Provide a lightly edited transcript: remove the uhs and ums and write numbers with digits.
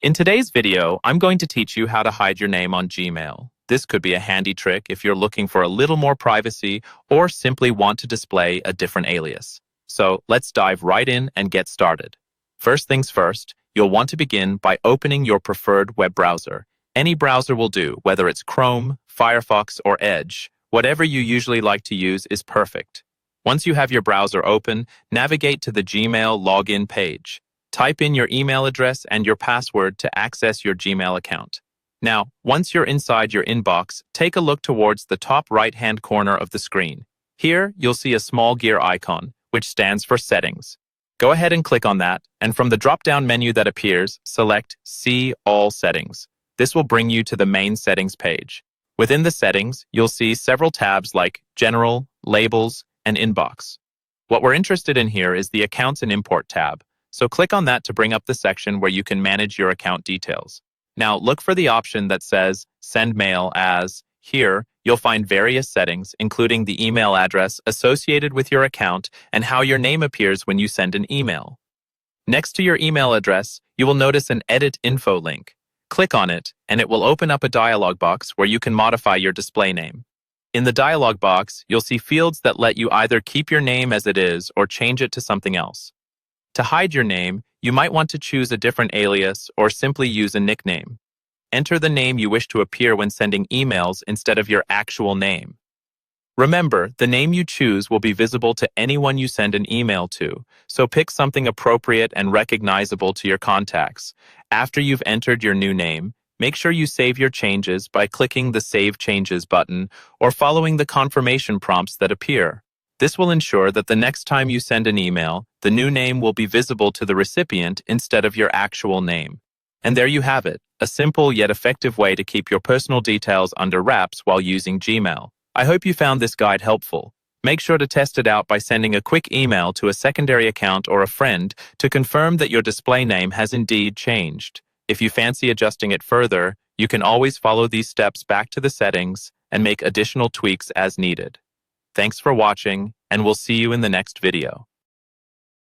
In today's video, I'm going to teach you how to hide your name on Gmail. This could be a handy trick if you're looking for a little more privacy or simply want to display a different alias. So let's dive right in and get started. First things first, you'll want to begin by opening your preferred web browser. Any browser will do, whether it's Chrome, Firefox, or Edge. Whatever you usually like to use is perfect. Once you have your browser open, navigate to the Gmail login page. Type in your email address and your password to access your Gmail account. Now, once you're inside your inbox, take a look towards the top right-hand corner of the screen. Here, you'll see a small gear icon, which stands for Settings. Go ahead and click on that, and from the drop-down menu that appears, select See All Settings. This will bring you to the main settings page. Within the settings, you'll see several tabs like General, Labels, and Inbox. What we're interested in here is the Accounts and Import tab, so click on that to bring up the section where you can manage your account details. Now look for the option that says Send Mail as. Here, you'll find various settings, including the email address associated with your account and how your name appears when you send an email. Next to your email address, you will notice an Edit Info link. Click on it, and it will open up a dialog box where you can modify your display name. In the dialog box, you'll see fields that let you either keep your name as it is or change it to something else. To hide your name, you might want to choose a different alias or simply use a nickname. Enter the name you wish to appear when sending emails instead of your actual name. Remember, the name you choose will be visible to anyone you send an email to, so pick something appropriate and recognizable to your contacts. After you've entered your new name, make sure you save your changes by clicking the Save Changes button or following the confirmation prompts that appear. This will ensure that the next time you send an email, the new name will be visible to the recipient instead of your actual name. And there you have it, a simple yet effective way to keep your personal details under wraps while using Gmail. I hope you found this guide helpful. Make sure to test it out by sending a quick email to a secondary account or a friend to confirm that your display name has indeed changed. If you fancy adjusting it further, you can always follow these steps back to the settings and make additional tweaks as needed. Thanks for watching, and we'll see you in the next video.